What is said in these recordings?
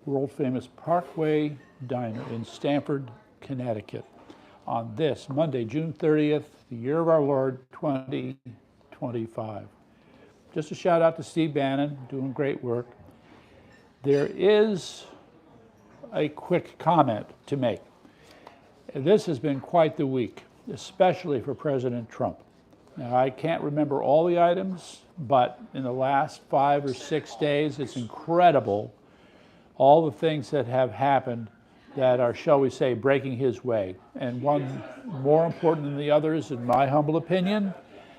world-famous Parkway Diner in Stamford, Connecticut, on this Monday, June 30th, the year of our Lord, 2025. Just a shout out to Steve Bannon, doing great work. There is a quick comment to make. This has been quite the week, especially for President Trump. Now, I can't remember all the items, but in the last 5 or 6 days, it's incredible all the things that have happened that are, shall we say, breaking his way. And one more important than the others, in my humble opinion,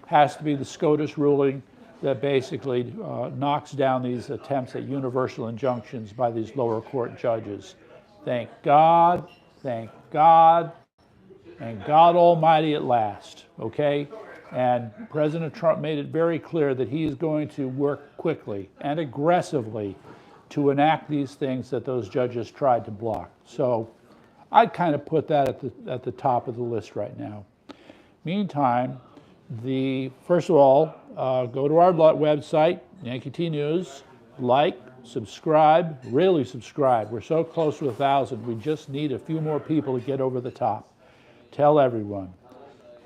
has to be the SCOTUS ruling that basically knocks down these attempts at universal injunctions by these lower court judges. Thank God, and God Almighty at last, okay? And President Trump made it very clear that he is going to work quickly and aggressively to enact these things that those judges tried to block. So I'd kind of put that at the top of the list right now. Meantime, first of all, go to our website, Yankee T News, like, subscribe, really subscribe. We're so close to 1,000. We just need a few more people to get over the top. Tell everyone.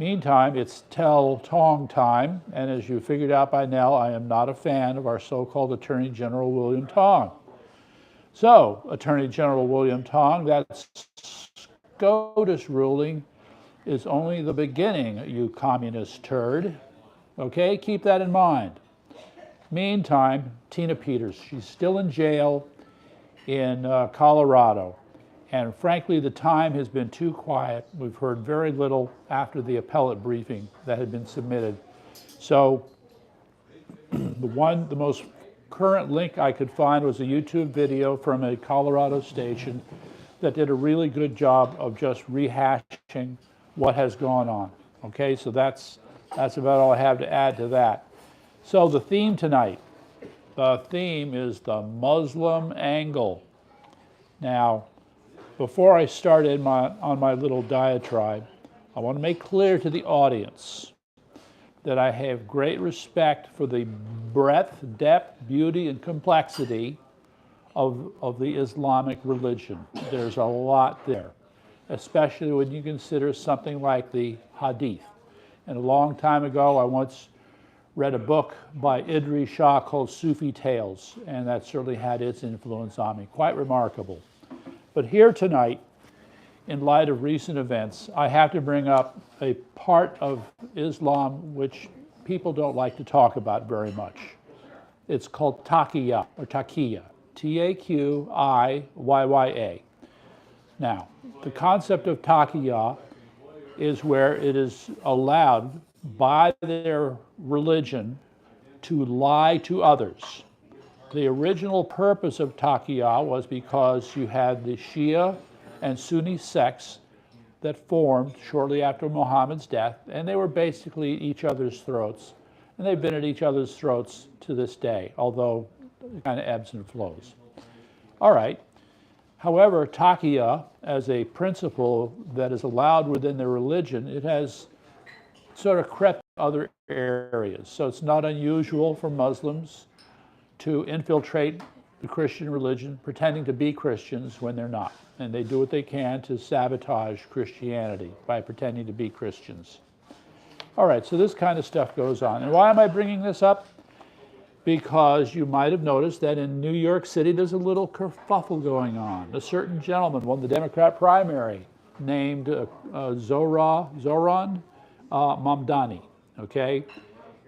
Meantime, it's Tell Tong time, and as you figured out by now, I am not a fan of our so-called Attorney General William Tong. So, Attorney General William Tong, that SCOTUS ruling is only the beginning, you communist turd. Okay, keep that in mind. Meantime, Tina Peters, she's still in jail in Colorado. And frankly, the time has been too quiet. We've heard very little after the appellate briefing that had been submitted. So the most current link I could find was a YouTube video from a Colorado station that did a really good job of just rehashing what has gone on. Okay, so that's about all I have to add to that. So the theme tonight, the theme is the Muslim angle. Now, before I start on my little diatribe, I want to make clear to the audience that I have great respect for the breadth, depth, beauty, and complexity of the Islamic religion. There's a lot there, especially when you consider something like the Hadith. And a long time ago, I once read a book by Idris Shah called Sufi Tales, and that certainly had its influence on me. Quite remarkable. But here tonight, in light of recent events, I have to bring up a part of Islam which people don't like to talk about very much. It's called Taqiyya, or Taqiyya, T-A-Q-I-Y-Y-A. Now, the concept of Taqiyya is where it is allowed by their religion to lie to others. The original purpose of Taqiyya was because you had the Shia and Sunni sects that formed shortly after Mohammed's death, and they were basically at each other's throats. And they've been at each other's throats to this day, although it kind of ebbs and flows. All right. However, Taqiyya, as a principle that is allowed within their religion, it has sort of crept other areas. So it's not unusual for Muslims to infiltrate the Christian religion, pretending to be Christians when they're not. And they do what they can to sabotage Christianity by pretending to be Christians. All right, so this kind of stuff goes on. And why am I bringing this up? Because you might have noticed that in New York City, there's a little kerfuffle going on. A certain gentleman won the Democrat primary named Zohran Mamdani, okay?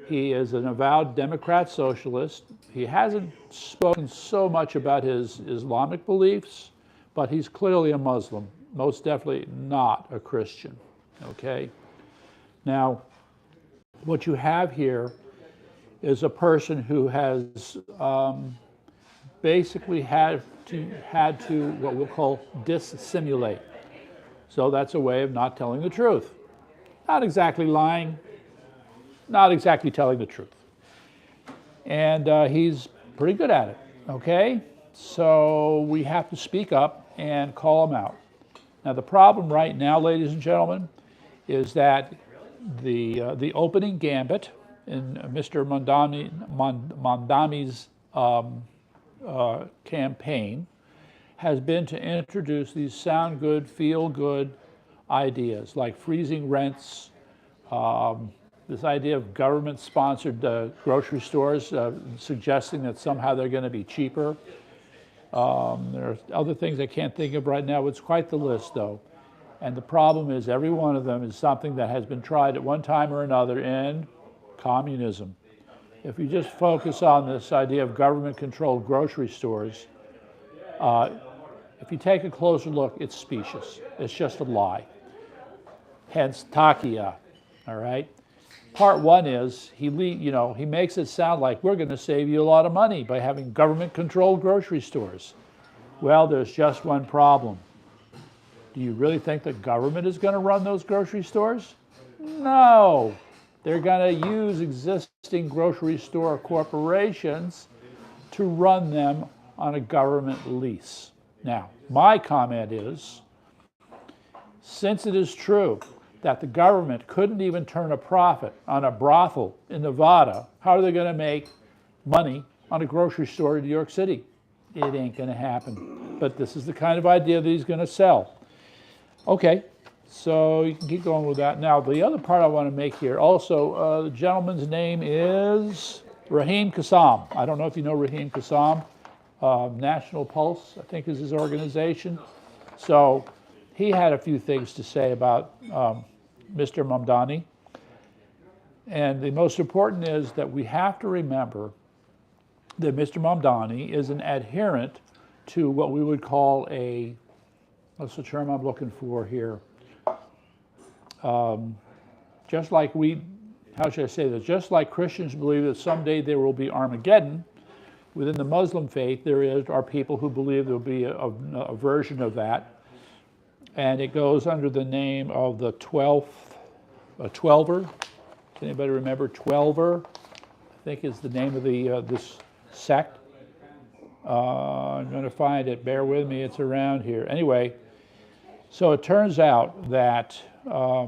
He is an avowed Democrat socialist. He hasn't spoken so much about his Islamic beliefs, but he's clearly a Muslim, most definitely not a Christian, okay? What you have here is a person who has basically had to what we'll call dissimulate. So that's a way of not telling the truth. Not exactly lying, not exactly telling the truth. And he's pretty good at it, okay? So we have to speak up and call him out. Now the problem right now, ladies and gentlemen, is that the opening gambit in Mr. Mamdani's campaign has been to introduce these sound good, feel good ideas like freezing rents, this idea of government-sponsored grocery stores, suggesting that somehow they're going to be cheaper. There are other things I can't think of right now. It's quite the list, though. And the problem is every one of them is something that has been tried at one time or another in communism. If you just focus on this idea of government-controlled grocery stores, if you take a closer look, it's specious. It's just a lie. Hence, Taqiyya, all right? Part one is, he makes it sound like we're going to save you a lot of money by having government-controlled grocery stores. Well, there's just one problem. Do you really think the government is going to run those grocery stores? No. They're going to use existing grocery store corporations to run them on a government lease. Now, my comment is, since it is true that the government couldn't even turn a profit on a brothel in Nevada, how are they going to make money on a grocery store in New York City? It ain't going to happen. But this is the kind of idea that he's going to sell. Okay, so you can keep going with that. Now, the other part I want to make here, also, the gentleman's name is Raheem Kassam. I don't know if you know Raheem Kassam. National Pulse, I think, is his organization. So he had a few things to say about Mr. Mamdani. And the most important is that we have to remember that Mr. Mamdani is an adherent to what we would call what's the term I'm looking for here? Just like how should I say this? Just like Christians believe that someday there will be Armageddon, within the Muslim faith there are people who believe there will be a version of that. And it goes under the name of the Twelver. Does anybody remember Twelver? I think is the name of this sect. I'm going to find it. Bear with me. It's around here. Anyway, so it turns out that, yeah,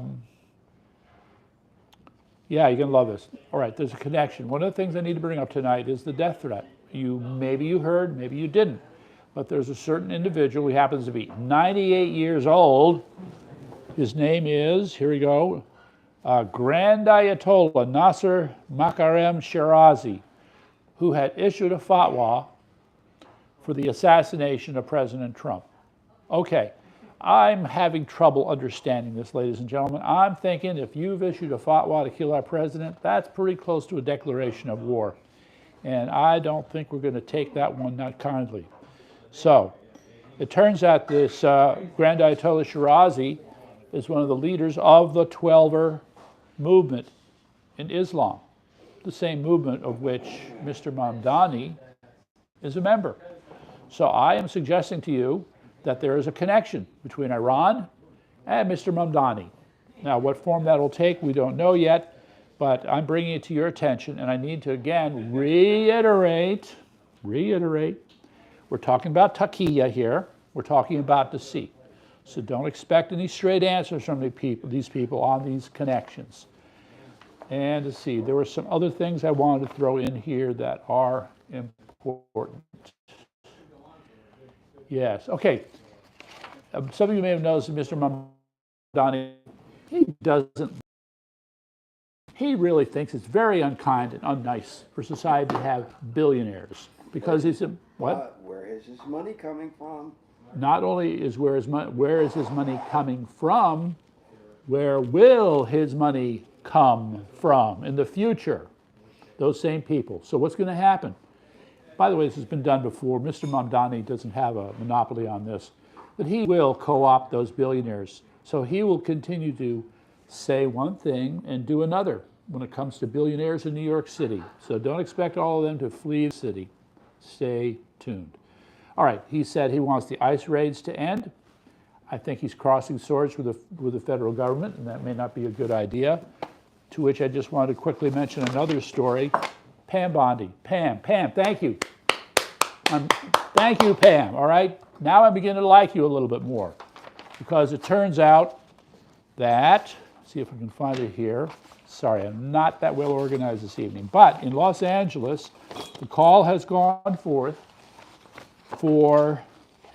you're going to love this. All right, there's a connection. One of the things I need to bring up tonight is the death threat. Maybe you heard, maybe you didn't. But there's a certain individual who happens to be 98 years old. His name is, here we go, Grand Ayatollah Nasser Makarem Shirazi, who had issued a fatwa for the assassination of President Trump. Okay, I'm having trouble understanding this, ladies and gentlemen. I'm thinking if you've issued a fatwa to kill our president, that's pretty close to a declaration of war. And I don't think we're going to take that one that kindly. So, it turns out this Grand Ayatollah Shirazi is one of the leaders of the Twelver movement in Islam, the same movement of which Mr. Mamdani is a member. So I am suggesting to you that there is a connection between Iran and Mr. Mamdani. Now, what form that will take, we don't know yet, but I'm bringing it to your attention, and I need to, again, reiterate, we're talking about Taqiyya here. We're talking about deceit. So don't expect any straight answers from these people on these connections. And to see, there were some other things I wanted to throw in here that are important. Yes, okay. Some of you may have noticed that Mr. Mamdani, he really thinks it's very unkind and unnice for society to have billionaires. Because he's a, what? Where is his money coming from? Not only is where is his money coming from, where will his money come from in the future? Those same people. So what's going to happen? By the way, this has been done before. Mr. Mamdani doesn't have a monopoly on this, but he will co-opt those billionaires. So he will continue to say one thing and do another when it comes to billionaires in New York City. So don't expect all of them to flee the city. Stay tuned. All right, he said he wants the ICE raids to end. I think he's crossing swords with the federal government, and that may not be a good idea. To which I just wanted to quickly mention another story. Pam Bondi. Pam, thank you. Thank you, Pam, all right? Now I'm beginning to like you a little bit more, because it turns out that, see if we can find it here. Sorry, I'm not that well organized this evening. But in Los Angeles, the call has gone forth for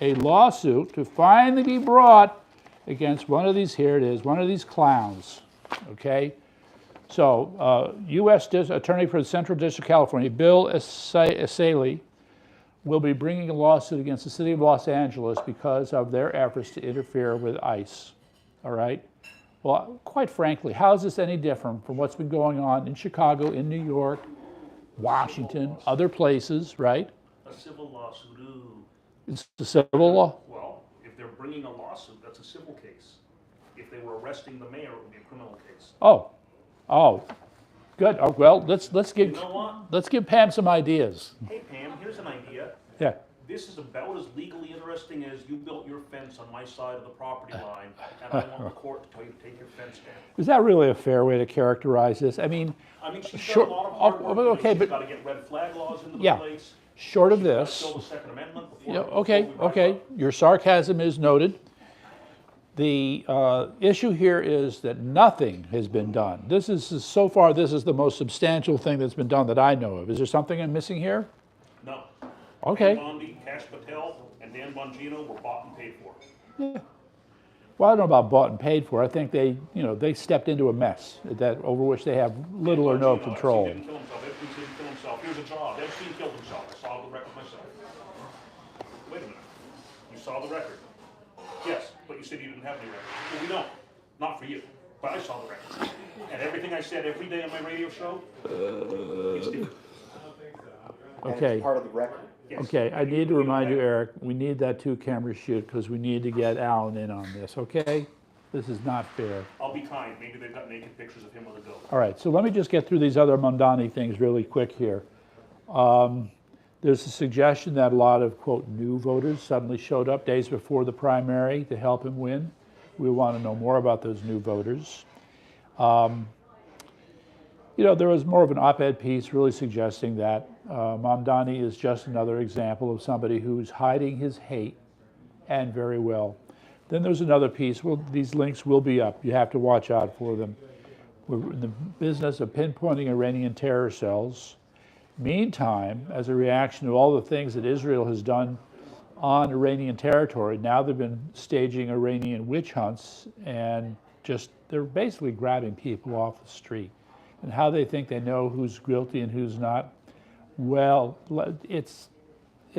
a lawsuit to finally be brought against one of these, here it is, one of these clowns, okay? So, U.S. Attorney for the Central District of California, Bill Asaley, will be bringing a lawsuit against the city of Los Angeles because of their efforts to interfere with ICE, all right? Well, quite frankly, how is this any different from what's been going on in Chicago, in New York, Washington, other places, right? A civil lawsuit, ooh. It's the civil law. Well, if they're bringing a lawsuit, that's a civil case. If they were arresting the mayor, it would be a criminal case. Oh, good. Oh, well, let's give You know what? let's give Pam some ideas. Hey Pam, here's an idea. Yeah. This is about as legally interesting as you built your fence on my side of the property line, and I want the court to tell you to take your fence down. Is that really a fair way to characterize this? I mean, She's Sure. done a lot of hard work. Okay, She's but- got to get red flag laws into Yeah. place. short of She's got to this, kill the Second Amendment before. yeah, before okay, we wrap okay, up. your sarcasm is noted. The issue here is that nothing has been done. This is, so far, this is the most substantial thing that's been done that I know of. Is there something I'm missing here? No. Okay. Bondi, Cash Patel, and Dan Bongino were bought and paid for. Yeah. Well, I don't know about bought and paid for. I think they, they stepped into a mess that over which they have little or no Bongino, control. Epstein didn't kill himself. Epstein didn't kill himself. Here's a job. Epstein killed himself. I saw the record myself. Wait a minute. You saw the record? Yes, but you said you didn't have any record. Well, we don't. Not for you. But I saw the record. And everything I said every day on my radio show, it's different. And Okay. it's part of the record. Yes. Okay, I need to remind you, Eric, we need that two-camera shoot because we need to get Alan in on this, okay? This is not fair. I'll be kind. Maybe they've got naked pictures of him with a goat. All right, so let me just get through these other Mondani things really quick here. There's a suggestion that a lot of, quote, new voters suddenly showed up days before the primary to help him win. We want to know more about those new voters. There was more of an op-ed piece really suggesting that Mamdani is just another example of somebody who's hiding his hate, and very well. Then there's another piece. Well, these links will be up. You have to watch out for them. We're in the business of pinpointing Iranian terror cells. Meantime, as a reaction to all the things that Israel has done on Iranian territory, now they've been staging Iranian witch hunts and they're basically grabbing people off the street. And how they think they know who's guilty and who's not, well, it's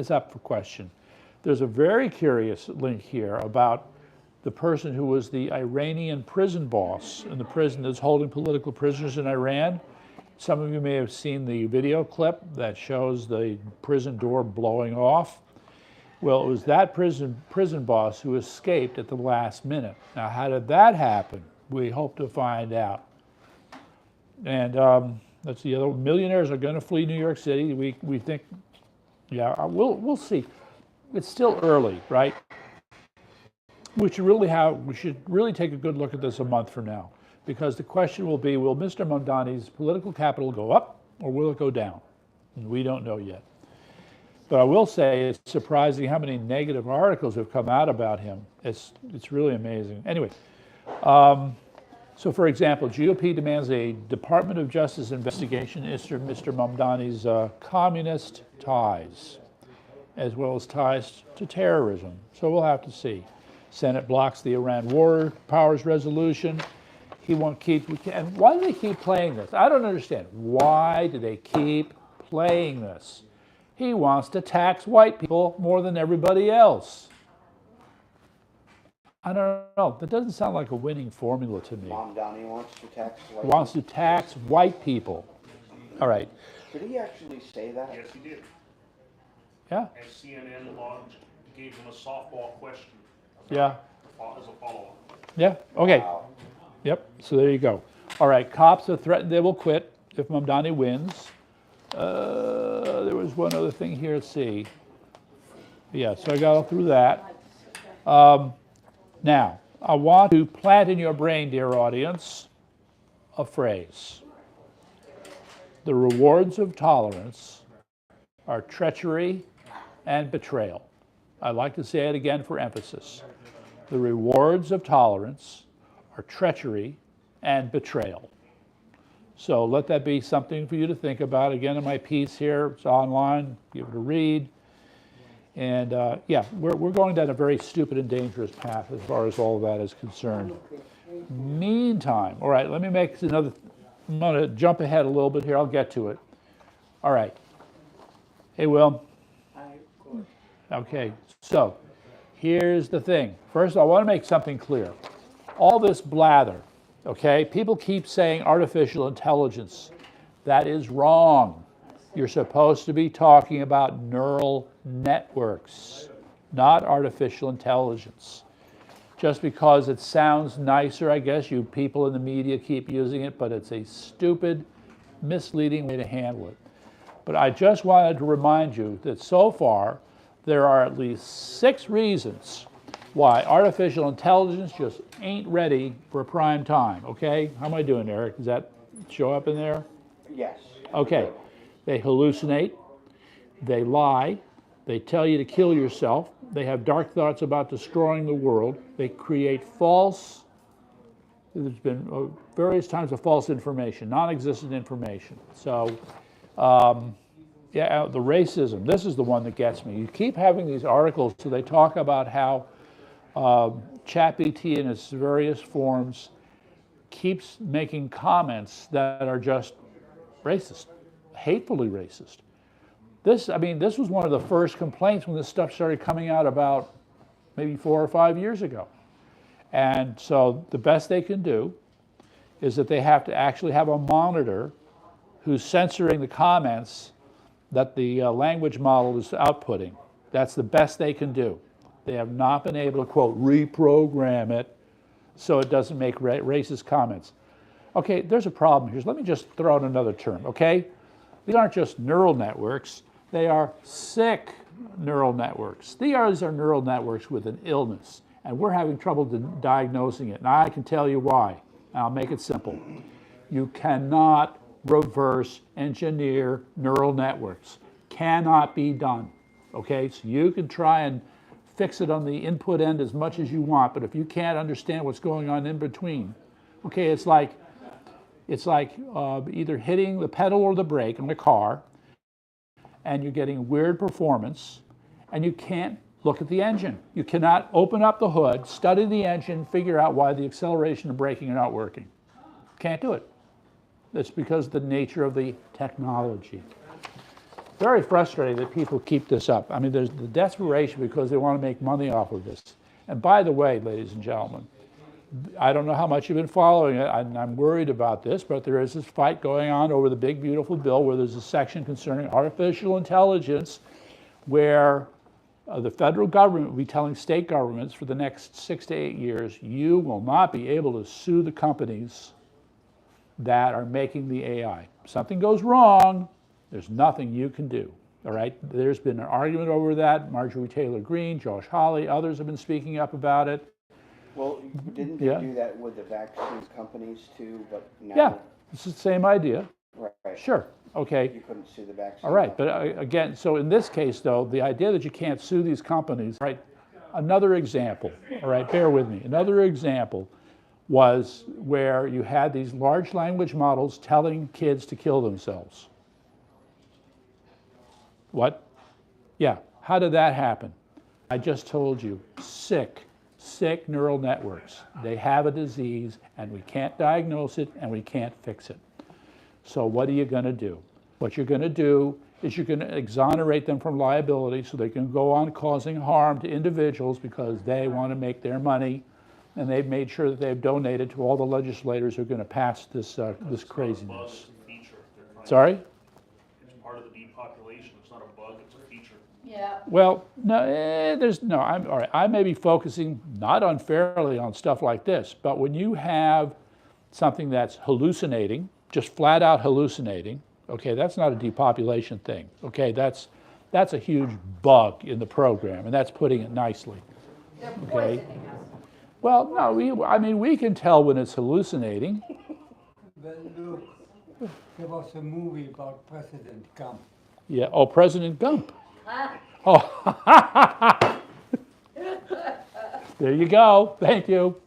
up for question. There's a very curious link here about the person who was the Iranian prison boss in the prison that's holding political prisoners in Iran. Some of you may have seen the video clip that shows the prison door blowing off. Well, it was that prison boss who escaped at the last minute. Now, how did that happen? We hope to find out. And that's the other. Millionaires are going to flee New York City. We think, yeah, we'll see. It's still early, right? We should really take a good look at this a month from now, because the question will be, will Mr. Mamdani's political capital go up or will it go down? And we don't know yet. But I will say it's surprising how many negative articles have come out about him. It's really amazing. Anyway, so for example, GOP demands a Department of Justice investigation into Mr. Mamdani's communist ties, as well as ties to terrorism. So we'll have to see. Senate blocks the Iran War Powers Resolution. He won't keep, and why do they keep playing this? I don't understand. Why do they keep playing this? He wants to tax white people more than everybody else. I don't know. That doesn't sound like a winning formula to me. Mamdani wants to tax white Wants to tax white people. All right. Did he actually say that? Yes, he did. Yeah. And CNN lodged, gave him a softball question. Yeah. As a follow-up. Yeah. Okay. Wow. Yep. So there you go. All right. Cops have threatened they will quit if Mamdani wins. There was one other thing here. Let's see. Yeah. So I got all through that. Now, I want to plant in your brain, dear audience, a phrase. The rewards of tolerance are treachery and betrayal. I'd like to say it again for emphasis. The rewards of tolerance are treachery and betrayal. So let that be something for you to think about. Again, in my piece here, it's online, give it a read. And yeah, we're going down a very stupid and dangerous path as far as all of that is concerned. Meantime, all right, let me make another, I'm going to jump ahead a little bit here. I'll get to it. All right. Hey, Will. Hi. Okay, so here's the thing. First, I want to make something clear. All this blather, okay, people keep saying artificial intelligence. That is wrong. You're supposed to be talking about neural networks, not artificial intelligence. Just because it sounds nicer, I guess you people in the media keep using it, but it's a stupid, misleading way to handle it. But I just wanted to remind you that so far, there are at least 6 reasons why artificial intelligence just ain't ready for prime time, okay? How am I doing, Eric? Does that show up in there? Yes. Okay. They hallucinate, they lie, they tell you to kill yourself, they have dark thoughts about destroying the world, they create false, there's been various times of false information, non-existent information. So, yeah, the racism, this is the one that gets me. You keep having these articles, so they talk about how ChatGPT in its various forms keeps making comments that are just racist. Hatefully racist. This was one of the first complaints when this stuff started coming out about maybe 4 or 5 years ago. And so the best they can do is that they have to actually have a monitor who's censoring the comments that the language model is outputting. That's the best they can do. They have not been able to, quote, reprogram it so it doesn't make racist comments. Okay, there's a problem here. Let me just throw out another term, okay? These aren't just neural networks, they are sick neural networks. These are neural networks with an illness, and we're having trouble diagnosing it. Now, I can tell you why. I'll make it simple. You cannot reverse engineer neural networks. Cannot be done, okay? So you can try and fix it on the input end as much as you want, but if you can't understand what's going on in between, okay, it's like either hitting the pedal or the brake in the car, and you're getting weird performance, and you can't look at the engine. You cannot open up the hood, study the engine, figure out why the acceleration and braking are not working. Can't do it. It's because of the nature of the technology. Very frustrating that people keep this up. I mean, there's the desperation because they want to make money off of this. And by the way, ladies and gentlemen, I don't know how much you've been following it, and I'm worried about this, but there is this fight going on over the big, beautiful bill where there's a section concerning artificial intelligence where the federal government will be telling state governments for the next 6 to 8 years, you will not be able to sue the companies that are making the AI. If something goes wrong, there's nothing you can do, all right? There's been an argument over that. Marjorie Taylor Greene, Josh Hawley, others have been speaking up about it. Well, didn't they do that with the vaccines companies too, but now? Yeah, it's the same idea. Right. Sure, okay. You couldn't sue the vaccine All right, companies. but again, so in this case though, the idea that you can't sue these companies, right? Another example, all right, bear with me. Another example was where you had these large language models telling kids to kill themselves. What? Yeah, how did that happen? I just told you, sick neural networks. They have a disease and we can't diagnose it and we can't fix it. So what are you going to do? What you're going to do is you're going to exonerate them from liability so they can go on causing harm to individuals because they want to make their money, and they've made sure that they've donated to all the legislators who are going to pass this this craziness. Sorry? It's part of the depopulation. It's not a bug, it's a feature. Yeah. Well, no, I'm all right. I may be focusing not unfairly on stuff like this, but when you have something that's hallucinating, just flat out hallucinating, okay, that's not a depopulation thing. Okay, that's a huge bug in the program, and that's putting it nicely. They're Okay. poisoning us. Well, no, we can tell when it's hallucinating. Well, look, there was a movie about President Trump. Yeah. Oh, President Gump. Ah, Oh, there you go. Thank you.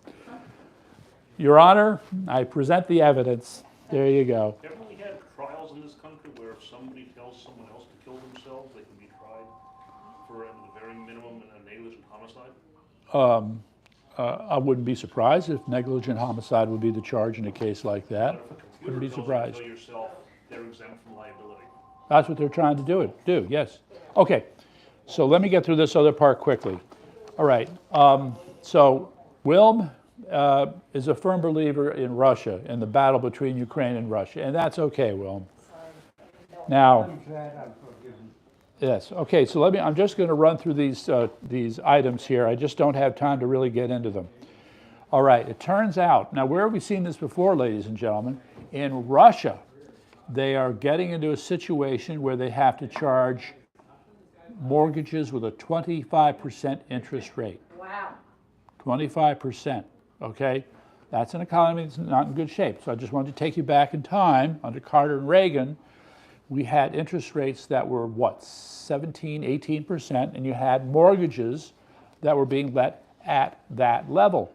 Your Honor, I present the evidence. There you go. Haven't we had trials in this country where if somebody tells someone else to kill themselves, they can be tried for the very I wouldn't be surprised if negligent homicide would be the charge in a case like that. Wouldn't be surprised. Kill yourself, they're exempt from liability. That's what they're trying to do, yes. Okay, so let me get through this other part quickly. All right, so Wilm is a firm believer in Russia, in the battle between Ukraine and Russia, and that's okay, Wilm. Now, I'm glad I'm forgiven. yes, okay, so I'm just going to run through these items here. I just don't have time to really get into them. All right, it turns out, now where have we seen this before, ladies and gentlemen? In Russia, they are getting into a situation where they have to charge mortgages with a 25% interest rate. Wow. 25%, okay? That's an economy that's not in good shape. So I just wanted to take you back in time. Under Carter and Reagan, we had interest rates that were, what, 17, 18%, and you had mortgages that were being let at that level.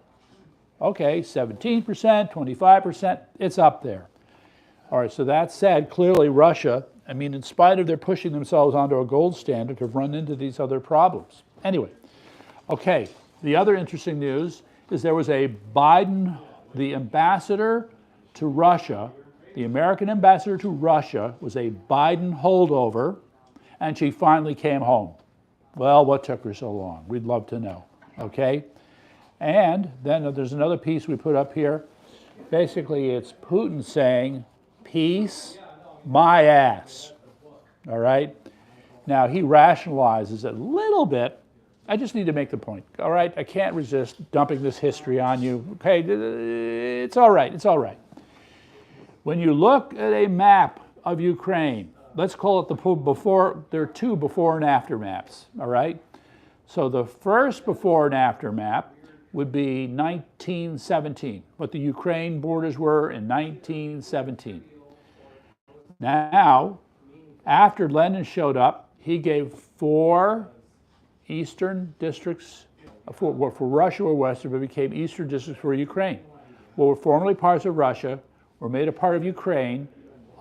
Okay, 17%, 25%, it's up there. All right, so that said, clearly Russia, I mean, in spite of their pushing themselves onto a gold standard, have run into these other problems. Anyway, okay, the other interesting news is there was the ambassador to Russia, the American ambassador to Russia was a Biden holdover, and she finally came home. Well, what took her so long? We'd love to know, okay? And then there's another piece we put up here. Basically, it's Putin saying, peace, my ass, all right? Now, he rationalizes it a little bit. I just need to make the point, all right? I can't resist dumping this history on you. Okay, it's all right, it's all right. When you look at a map of Ukraine, let's call it there are two before and after maps, all right? So the first before and after map would be 1917, what the Ukraine borders were in 1917. Now, after Lenin showed up, he gave 4 eastern districts for Russia or Western, but became eastern districts for Ukraine. What were formerly parts of Russia were made a part of Ukraine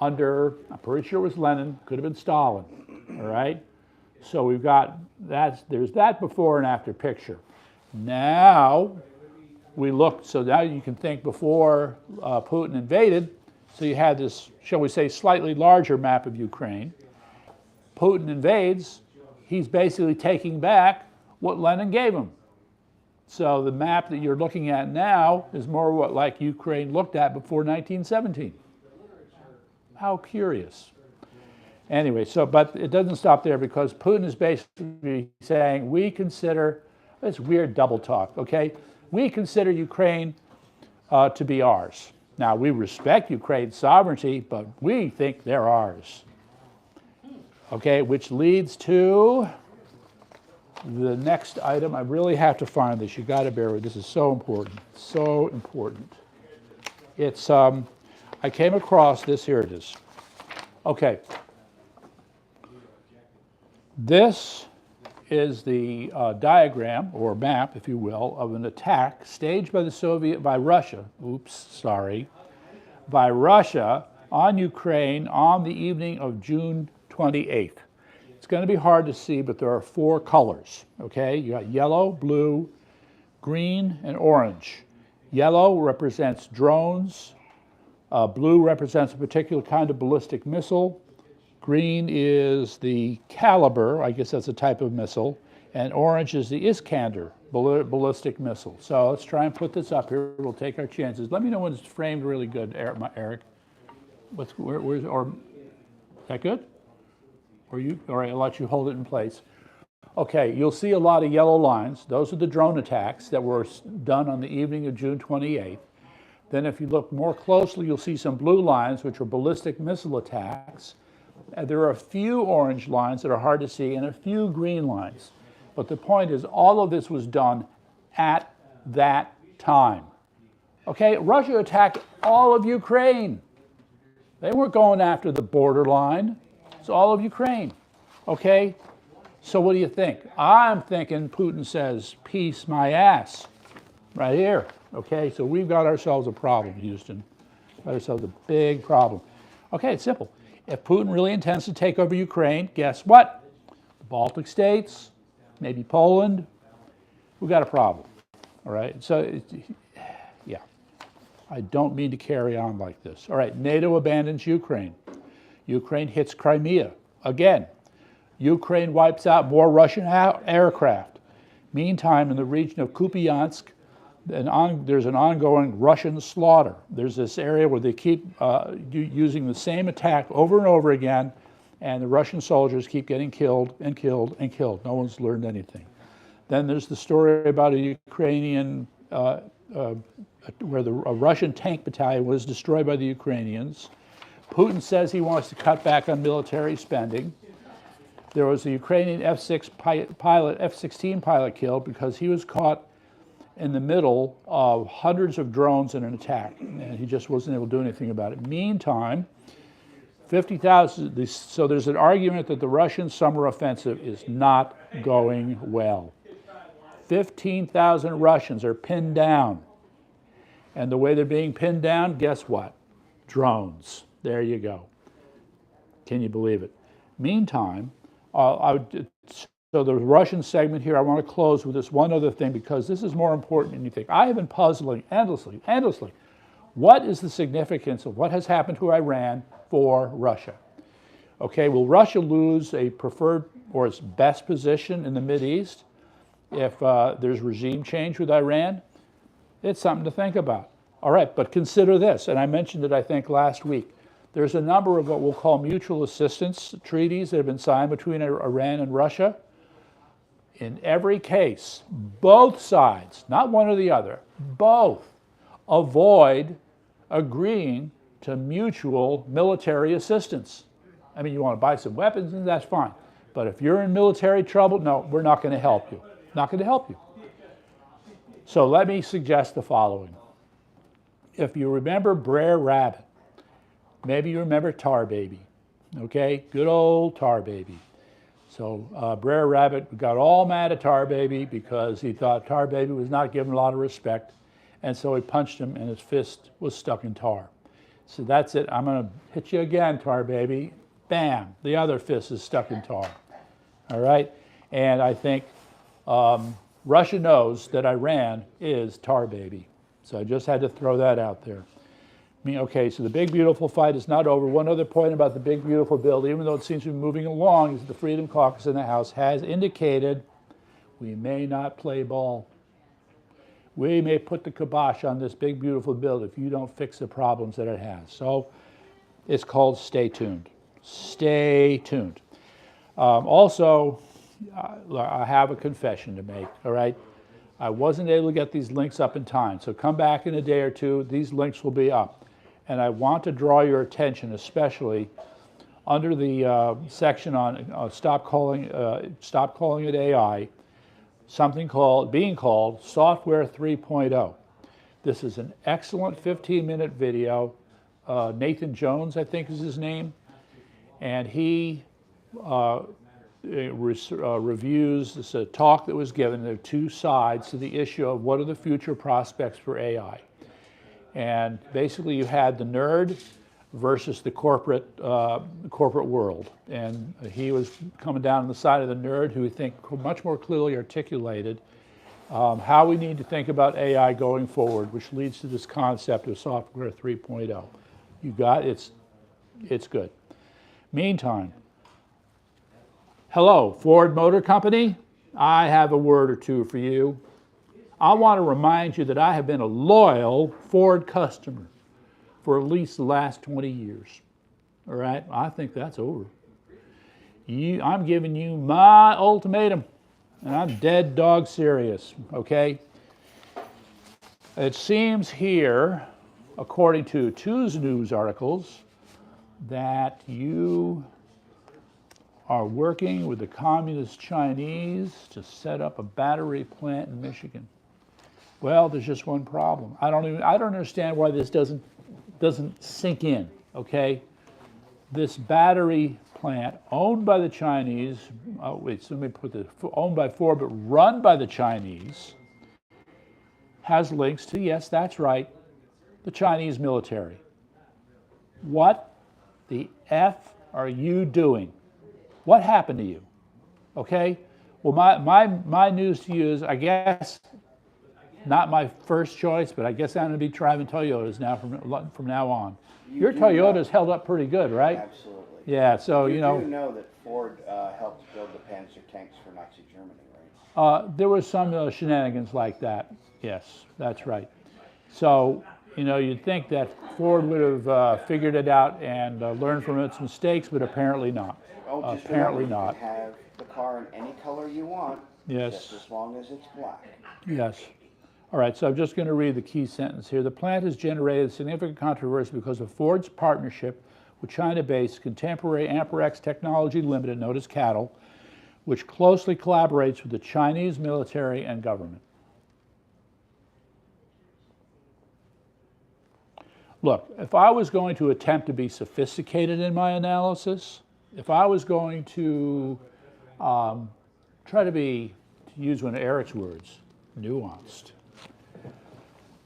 under, I'm pretty sure it was Lenin, could have been Stalin, all right? So we've got, there's that before and after picture. Now, we look, so now you can think before Putin invaded, so you had this, shall we say, slightly larger map of Ukraine. Putin invades, he's basically taking back what Lenin gave him. So the map that you're looking at now is more what like Ukraine looked at before 1917. How curious. Anyway, but it doesn't stop there because Putin is basically saying we consider, it's weird double talk, okay? We consider Ukraine to be ours. Now, we respect Ukraine's sovereignty, but we think they're ours. Okay, which leads to the next item. I really have to find this. You got to bear with. This is so important. So important. It's I came across this. Here it is. Okay. This is the diagram or map, if you will, of an attack staged by Russia. By Russia on Ukraine on the evening of June 28th. It's going to be hard to see, but there are 4 colors, okay? You got yellow, blue, green, and orange. Yellow represents drones. Blue represents a particular kind of ballistic missile. Green is the Caliber, I guess that's a type of missile. And orange is the Iskander ballistic missile. So let's try and put this up here. We'll take our chances. Let me know when it's framed really good, Eric. Is that good? All right, I'll let you hold it in place. Okay, you'll see a lot of yellow lines. Those are the drone attacks that were done on the evening of June 28th. Then if you look more closely, you'll see some blue lines, which are ballistic missile attacks. There are a few orange lines that are hard to see and a few green lines. But the point is, all of this was done at that time. Okay, Russia attacked all of Ukraine. They weren't going after the borderline. It's all of Ukraine, okay? So what do you think? I'm thinking Putin says, peace my ass, right here, okay? So we've got ourselves a problem, Houston. Got ourselves a big problem. Okay, it's simple. If Putin really intends to take over Ukraine, guess what? The Baltic states, maybe Poland, we've got a problem, all right? So, yeah, I don't mean to carry on like this. All right, NATO abandons Ukraine. Ukraine hits Crimea. Again, Ukraine wipes out more Russian aircraft. Meantime, in the region of Kupiansk, there's an ongoing Russian slaughter. There's this area where they keep using the same attack over and over again, and the Russian soldiers keep getting killed and killed and killed. No one's learned anything. Then there's the story about a Ukrainian, where a Russian tank battalion was destroyed by the Ukrainians. Putin says he wants to cut back on military spending. There was a Ukrainian F-16 pilot killed because he was caught in the middle of hundreds of drones in an attack, and he just wasn't able to do anything about it. Meantime, 50,000, so there's an argument that the Russian summer offensive is not going well. 15,000 Russians are pinned down. And the way they're being pinned down, guess what? Drones. There you go. Can you believe it? Meantime, so the Russian segment here, I want to close with this one other thing because this is more important than you think. I have been puzzling endlessly. What is the significance of what has happened to Iran for Russia? Okay, will Russia lose a preferred or its best position in the Mideast if there's regime change with Iran? It's something to think about. All right, but consider this, and I mentioned it, I think, last week. There's a number of what we'll call mutual assistance treaties that have been signed between Iran and Russia. In every case, both sides, not one or the other, both avoid agreeing to mutual military assistance. I mean, you want to buy some weapons, and that's fine. But if you're in military trouble, no, we're not going to help you. Not going to help you. So let me suggest the following. If you remember Brer Rabbit, maybe you remember Tar Baby, okay? Good old Tar Baby. So Brer Rabbit got all mad at Tar Baby because he thought Tar Baby was not given a lot of respect, and so he punched him and his fist was stuck in tar. So that's it, I'm gonna hit you again, Tar Baby. Bam, the other fist is stuck in tar, all right? And I think Russia knows that Iran is Tar Baby. So I just had to throw that out there. I mean, okay, so the big, beautiful fight is not over. One other point about the big, beautiful bill, even though it seems to be moving along, is that the Freedom Caucus in the House has indicated we may not play ball. We may put the kibosh on this big, beautiful bill if you don't fix the problems that it has. So it's called stay tuned. Stay tuned. Also, I have a confession to make, all right? I wasn't able to get these links up in time, so come back in a day or two, these links will be up. And I want to draw your attention, especially under the section on stop calling it AI, something being called Software 3.0. This is an excellent 15-minute video. Nathan Jones, I think is his name, and he reviews this talk that was given. There are two sides to the issue of what are the future prospects for AI. And basically you had the nerd versus the corporate world. And he was coming down on the side of the nerd who I think much more clearly articulated how we need to think about AI going forward, which leads to this concept of Software 3.0. You got it? It's good. Meantime, hello, Ford Motor Company. I have a word or two for you. I want to remind you that I have been a loyal Ford customer for at least the last 20 years. All right, I think that's over. I'm giving you my ultimatum, and I'm dead dog serious, okay? It seems here, according to two news articles, that you are working with the communist Chinese to set up a battery plant in Michigan. Well, there's just one problem. I don't understand why this doesn't sink in, okay? This battery plant owned by the Chinese, owned by Ford, but run by the Chinese, has links to, yes, that's right, the Chinese military. What the F are you doing? What happened to you? Okay? Well, my news to you is, I guess, not my first choice, but I guess I'm going to be driving Toyotas now from now on. Your Toyota's held up pretty good, right? Absolutely. Yeah, so, You do know that Ford helped build the Panzer tanks for Nazi Germany, right? There was some shenanigans like that. Yes, that's right. So, you'd think that Ford would have figured it out and learned from its mistakes, but apparently not. Oh, just Apparently remember, not. You can have the car in any color you want, Yes. just as long as it's black. Yes. All right, so I'm just going to read the key sentence here. The plant has generated significant controversy because of Ford's partnership with China-based Contemporary Amperex Technology Limited, known as CATL, which closely collaborates with the Chinese military and government. Look, if I was going to attempt to be sophisticated in my analysis, if I was going to try to be, to use one of Eric's words, nuanced,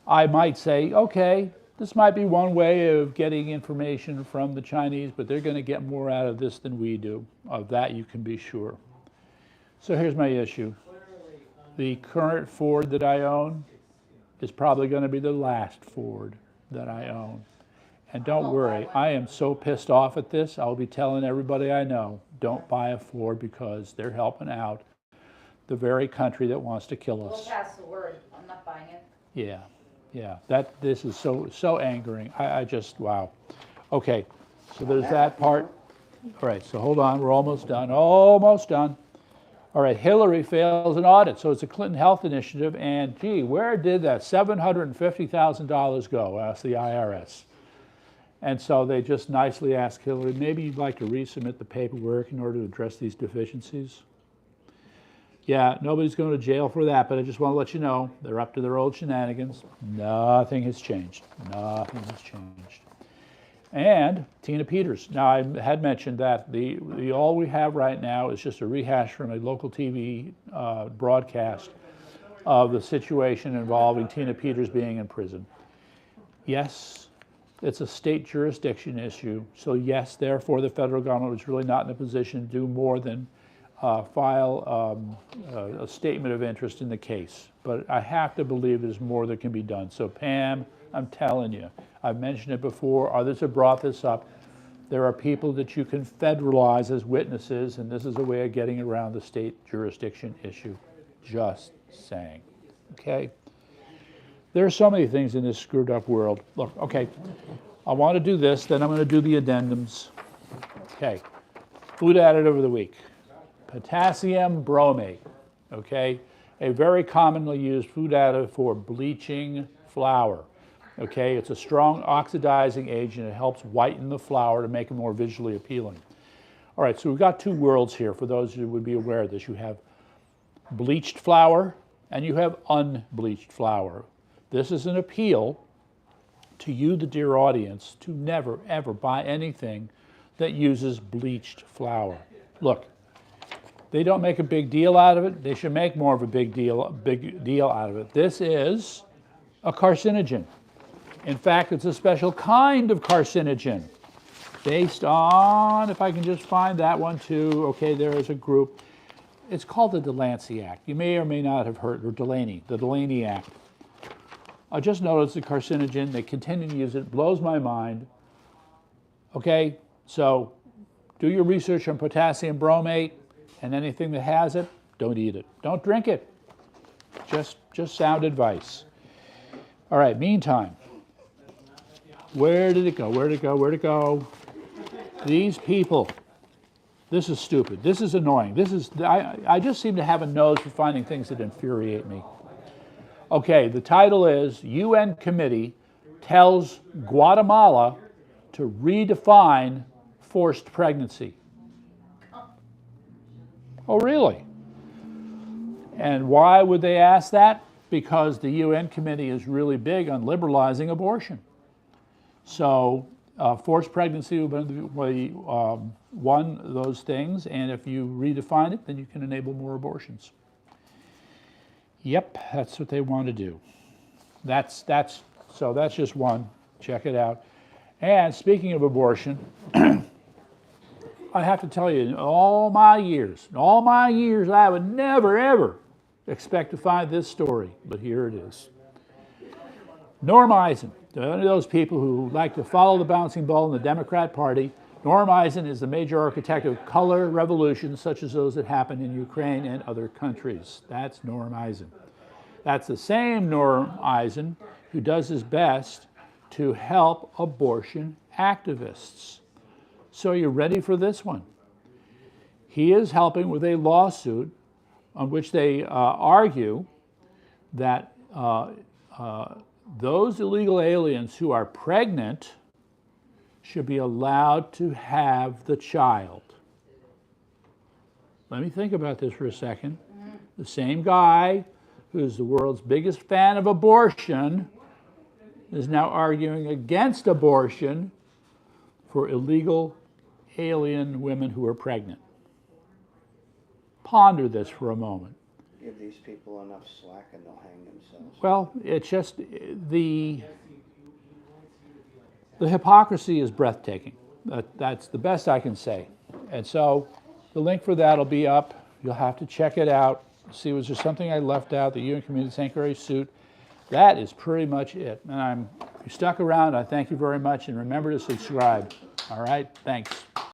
I might say, okay, this might be one way of getting information from the Chinese, but they're going to get more out of this than we do. Of that you can be sure. So here's my issue. The current Ford that I own is probably going to be the last Ford that I own. And don't worry, I am so pissed off at this, I'll be telling everybody I know, don't buy a Ford because they're helping out the very country that wants to kill us. We'll pass the word. I'm not buying it. Yeah. Yeah, this is so angering. I just, wow. Okay, so there's that part. All right, so hold on, we're almost done. Almost done. All right, Hillary fails an audit, so it's a Clinton Health Initiative, and gee, where did that $750,000 go? Asked the IRS. And so they just nicely asked Hillary, maybe you'd like to resubmit the paperwork in order to address these deficiencies. Yeah, nobody's going to jail for that, but I just want to let you know, they're up to their old shenanigans. Nothing has changed. Nothing has changed. And Tina Peters. Now, I had mentioned that the all we have right now is just a rehash from a local TV broadcast of the situation involving Tina Peters being in prison. Yes, it's a state jurisdiction issue. So yes, therefore, the federal government was really not in a position to do more than file a statement of interest in the case. But I have to believe there's more that can be done. So Pam, I'm telling you, I've mentioned it before, others have brought this up. There are people that you can federalize as witnesses, and this is a way of getting around the state jurisdiction issue. Just saying, okay? There are so many things in this screwed up world. Look, okay, I want to do this, then I'm going to do the addendums. Okay, food additive of the week. Potassium bromate, okay? A very commonly used food additive for bleaching flour, okay? It's a strong oxidizing agent. It helps whiten the flour to make it more visually appealing. All right, so we've got two worlds here for those who would be aware of this. You have bleached flour and you have unbleached flour. This is an appeal to you, the dear audience, to never, ever buy anything that uses bleached flour. Look, they don't make a big deal out of it. They should make more of a big deal out of it. This is a carcinogen. In fact, it's a special kind of carcinogen based on, if I can just find that one too, okay, there is a group. It's called the Delancey Act. You may or may not have heard, or Delaney, the Delaney Act. I just noticed the carcinogen. They continue to use it. Blows my mind. Okay, so do your research on potassium bromate. And anything that has it, don't eat it. Don't drink it. Just sound advice. All right, meantime, where did it go? Where did it go? Where did it go? These people. This is stupid. This is annoying. This is, I just seem to have a nose for finding things that infuriate me. Okay, the title is UN Committee Tells Guatemala to Redefine Forced Pregnancy. Oh, really? And why would they ask that? Because the UN committee is really big on liberalizing abortion. So forced pregnancy will be one of those things, and if you redefine it, then you can enable more abortions. Yep, that's what they want to do. So that's just one. Check it out. And speaking of abortion, I have to tell you, in all my years, I would never, ever expect to find this story, but here it is. Norm Eisen, one of those people who like to follow the bouncing ball in the Democrat Party. Norm Eisen is the major architect of color revolutions such as those that happened in Ukraine and other countries. That's Norm Eisen. That's the same Norm Eisen who does his best to help abortion activists. So you're ready for this one. He is helping with a lawsuit on which they argue that those illegal aliens who are pregnant should be allowed to have the child. Let me think about this for a second. The same guy who's the world's biggest fan of abortion is now arguing against abortion for illegal alien women who are pregnant. Ponder this for a moment. Give these people enough slack and they'll hang themselves. Well, it's just the hypocrisy is breathtaking. That's the best I can say. And so the link for that will be up. You'll have to check it out. See, was there something I left out? The UN Community Sanctuary suit. That is pretty much it. And if you stuck around, I thank you very much. And remember to subscribe. All right, thanks.